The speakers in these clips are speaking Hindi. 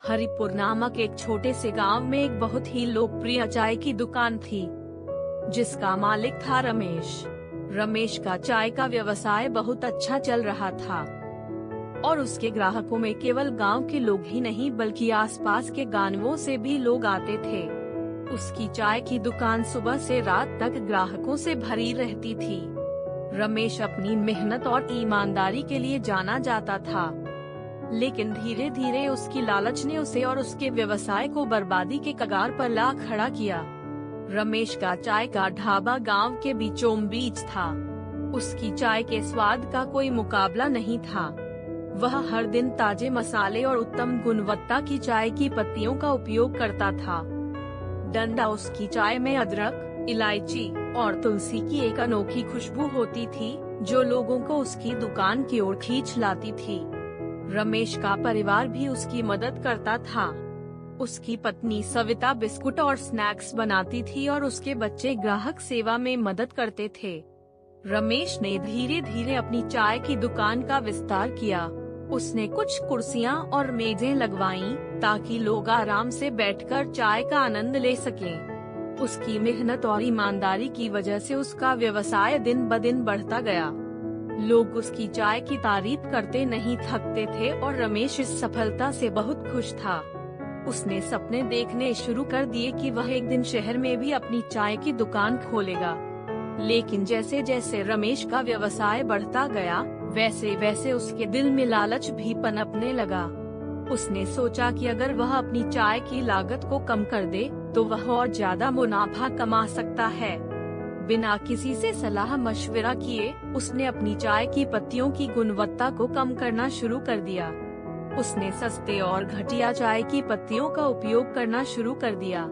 हरिपुर नामक एक छोटे से गांव में एक बहुत ही लोकप्रिय चाय की दुकान थी, जिसका मालिक था रमेश। रमेश का चाय का व्यवसाय बहुत अच्छा चल रहा था और उसके ग्राहकों में केवल गांव के लोग ही नहीं बल्कि आसपास के गांवों से भी लोग आते थे। उसकी चाय की दुकान सुबह से रात तक ग्राहकों से भरी रहती थी। रमेश अपनी मेहनत और ईमानदारी के लिए जाना जाता था, लेकिन धीरे धीरे उसकी लालच ने उसे और उसके व्यवसाय को बर्बादी के कगार पर ला खड़ा किया। रमेश का चाय का ढाबा गांव के बीचों बीच था। उसकी चाय के स्वाद का कोई मुकाबला नहीं था। वह हर दिन ताजे मसाले और उत्तम गुणवत्ता की चाय की पत्तियों का उपयोग करता था। डंडा उसकी चाय में अदरक, इलायची और तुलसी की एक अनोखी खुशबू होती थी, जो लोगों को उसकी दुकान की ओर खींच लाती थी। रमेश का परिवार भी उसकी मदद करता था। उसकी पत्नी सविता बिस्कुट और स्नैक्स बनाती थी और उसके बच्चे ग्राहक सेवा में मदद करते थे। रमेश ने धीरे धीरे अपनी चाय की दुकान का विस्तार किया। उसने कुछ कुर्सियां और मेजें लगवाईं ताकि लोग आराम से बैठकर चाय का आनंद ले सकें। उसकी मेहनत और ईमानदारी की वजह से उसका व्यवसाय दिन ब दिन बढ़ता गया। लोग उसकी चाय की तारीफ करते नहीं थकते थे और रमेश इस सफलता से बहुत खुश था। उसने सपने देखने शुरू कर दिए कि वह एक दिन शहर में भी अपनी चाय की दुकान खोलेगा। लेकिन जैसे जैसे रमेश का व्यवसाय बढ़ता गया, वैसे वैसे उसके दिल में लालच भी पनपने लगा। उसने सोचा कि अगर वह अपनी चाय की लागत को कम कर दे, तो वह और ज्यादा मुनाफा कमा सकता है। बिना किसी से सलाह मशविरा किए उसने अपनी चाय की पत्तियों की गुणवत्ता को कम करना शुरू कर दिया। उसने सस्ते और घटिया चाय की पत्तियों का उपयोग करना शुरू कर दिया।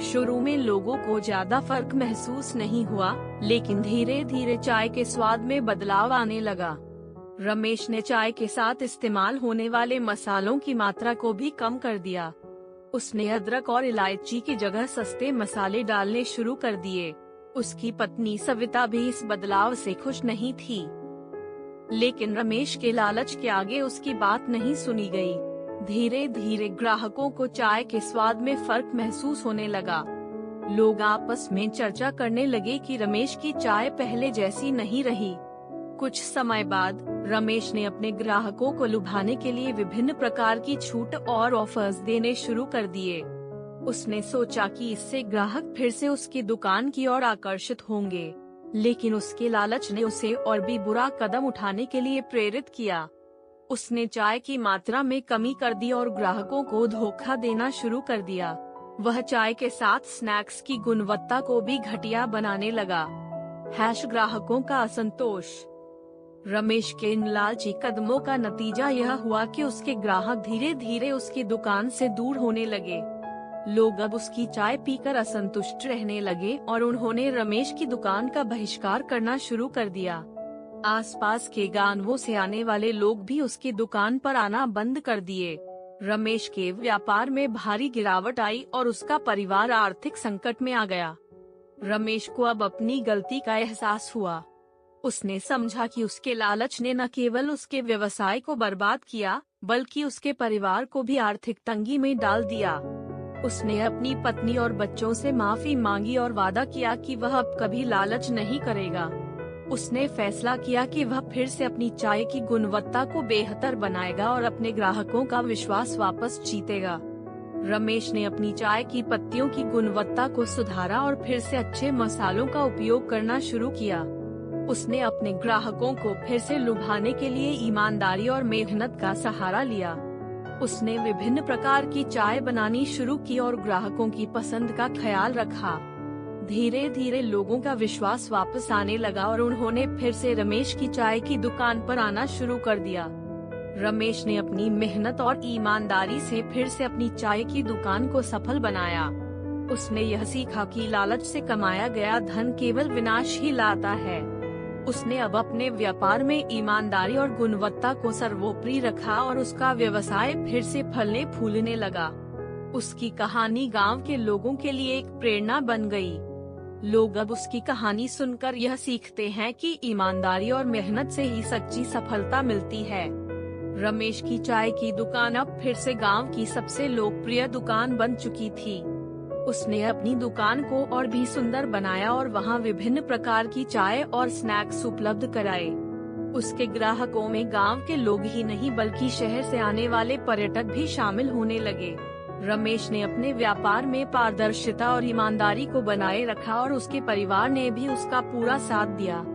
शुरू में लोगों को ज्यादा फर्क महसूस नहीं हुआ, लेकिन धीरे धीरे चाय के स्वाद में बदलाव आने लगा। रमेश ने चाय के साथ इस्तेमाल होने वाले मसालों की मात्रा को भी कम कर दिया। उसने अदरक और इलायची की जगह सस्ते मसाले डालने शुरू कर दिए। उसकी पत्नी सविता भी इस बदलाव से खुश नहीं थी, लेकिन रमेश के लालच के आगे उसकी बात नहीं सुनी गई। धीरे धीरे ग्राहकों को चाय के स्वाद में फर्क महसूस होने लगा। लोग आपस में चर्चा करने लगे कि रमेश की चाय पहले जैसी नहीं रही। कुछ समय बाद रमेश ने अपने ग्राहकों को लुभाने के लिए विभिन्न प्रकार की छूट और ऑफर्स देने शुरू कर दिए। उसने सोचा कि इससे ग्राहक फिर से उसकी दुकान की ओर आकर्षित होंगे, लेकिन उसके लालच ने उसे और भी बुरा कदम उठाने के लिए प्रेरित किया। उसने चाय की मात्रा में कमी कर दी और ग्राहकों को धोखा देना शुरू कर दिया। वह चाय के साथ स्नैक्स की गुणवत्ता को भी घटिया बनाने लगा। ग्राहकों का असंतोष। रमेश के इन लालची कदमों का नतीजा यह हुआ कि उसके ग्राहक धीरे धीरे उसकी दुकान से दूर होने लगे। लोग अब उसकी चाय पीकर असंतुष्ट रहने लगे और उन्होंने रमेश की दुकान का बहिष्कार करना शुरू कर दिया। आसपास के गांवों से आने वाले लोग भी उसकी दुकान पर आना बंद कर दिए। रमेश के व्यापार में भारी गिरावट आई और उसका परिवार आर्थिक संकट में आ गया। रमेश को अब अपनी गलती का एहसास हुआ। उसने समझा कि उसके लालच ने न केवल उसके व्यवसाय को बर्बाद किया, बल्कि उसके परिवार को भी आर्थिक तंगी में डाल दिया। उसने अपनी पत्नी और बच्चों से माफी मांगी और वादा किया कि वह अब कभी लालच नहीं करेगा। उसने फैसला किया कि वह फिर से अपनी चाय की गुणवत्ता को बेहतर बनाएगा और अपने ग्राहकों का विश्वास वापस जीतेगा। रमेश ने अपनी चाय की पत्तियों की गुणवत्ता को सुधारा और फिर से अच्छे मसालों का उपयोग करना शुरू किया। उसने अपने ग्राहकों को फिर से लुभाने के लिए ईमानदारी और मेहनत का सहारा लिया। उसने विभिन्न प्रकार की चाय बनानी शुरू की और ग्राहकों की पसंद का ख्याल रखा। धीरे धीरे लोगों का विश्वास वापस आने लगा और उन्होंने फिर से रमेश की चाय की दुकान पर आना शुरू कर दिया। रमेश ने अपनी मेहनत और ईमानदारी से फिर से अपनी चाय की दुकान को सफल बनाया। उसने यह सीखा कि लालच से कमाया गया धन केवल विनाश ही लाता है। उसने अब अपने व्यापार में ईमानदारी और गुणवत्ता को सर्वोपरि रखा और उसका व्यवसाय फिर से फलने फूलने लगा। उसकी कहानी गांव के लोगों के लिए एक प्रेरणा बन गई। लोग अब उसकी कहानी सुनकर यह सीखते हैं कि ईमानदारी और मेहनत से ही सच्ची सफलता मिलती है। रमेश की चाय की दुकान अब फिर से गांव की सबसे लोकप्रिय दुकान बन चुकी थी। उसने अपनी दुकान को और भी सुंदर बनाया और वहां विभिन्न प्रकार की चाय और स्नैक्स उपलब्ध कराए। उसके ग्राहकों में गांव के लोग ही नहीं बल्कि शहर से आने वाले पर्यटक भी शामिल होने लगे। रमेश ने अपने व्यापार में पारदर्शिता और ईमानदारी को बनाए रखा और उसके परिवार ने भी उसका पूरा साथ दिया।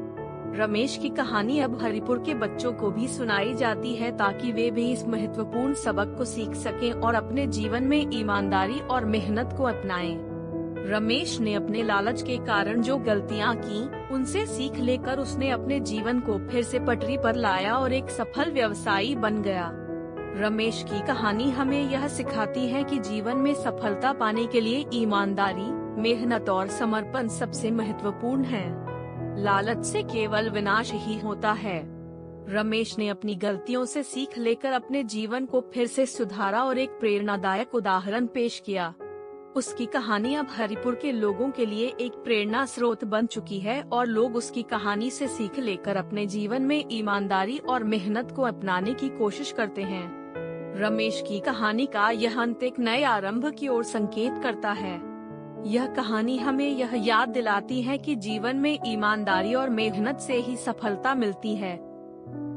रमेश की कहानी अब हरिपुर के बच्चों को भी सुनाई जाती है ताकि वे भी इस महत्वपूर्ण सबक को सीख सकें और अपने जीवन में ईमानदारी और मेहनत को अपनाएं। रमेश ने अपने लालच के कारण जो गलतियां की, उनसे सीख लेकर उसने अपने जीवन को फिर से पटरी पर लाया और एक सफल व्यवसायी बन गया। रमेश की कहानी हमें यह सिखाती है कि जीवन में सफलता पाने के लिए ईमानदारी, मेहनत और समर्पण सबसे महत्वपूर्ण है। लालच से केवल विनाश ही होता है। रमेश ने अपनी गलतियों से सीख लेकर अपने जीवन को फिर से सुधारा और एक प्रेरणादायक उदाहरण पेश किया। उसकी कहानी अब हरिपुर के लोगों के लिए एक प्रेरणा स्रोत बन चुकी है और लोग उसकी कहानी से सीख लेकर अपने जीवन में ईमानदारी और मेहनत को अपनाने की कोशिश करते हैं। रमेश की कहानी का यह अंत एक नए आरंभ की ओर संकेत करता है। यह कहानी हमें यह याद दिलाती है कि जीवन में ईमानदारी और मेहनत से ही सफलता मिलती है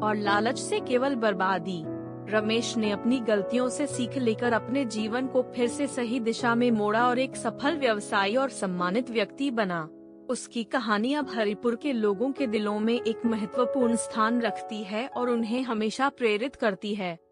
और लालच से केवल बर्बादी। रमेश ने अपनी गलतियों से सीख लेकर अपने जीवन को फिर से सही दिशा में मोड़ा और एक सफल व्यवसायी और सम्मानित व्यक्ति बना। उसकी कहानी अब हरिपुर के लोगों के दिलों में एक महत्वपूर्ण स्थान रखती है और उन्हें हमेशा प्रेरित करती है।